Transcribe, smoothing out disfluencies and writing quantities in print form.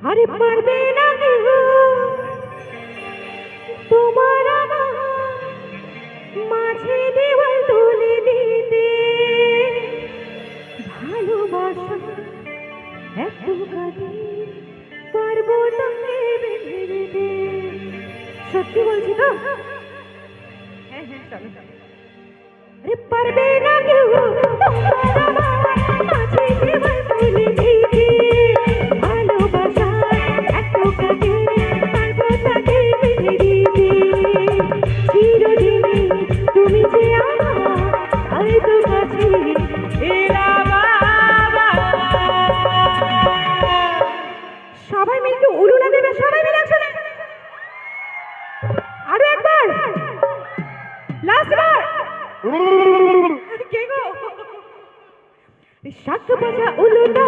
আরে পারবে না কেউ তোমার আমার মাঝে দেওয়াল তুলে দিতে, ভালোবাসা এত কাঁদে পারবো তাকে বেঁধে দিতে। সত্যি বলছি তো? হ্যাঁ হ্যাঁ চলো চলো। আরে পারবে না কেউ তোমার আমার মাঝে দেওয়াল তুলে দিতে, ভালোবাসা এত কাঁদে পারবো তাকে বেঁধে দিতে। চিরদিনই তুমি যে আমার হয়তো কাছে এলাম। সবাই মিলে একটু উলুলা দেবে, সবাই মিলে একসাথে আরো একবার, লাস্ট বার। কে গো? শাক বাজা উলুটা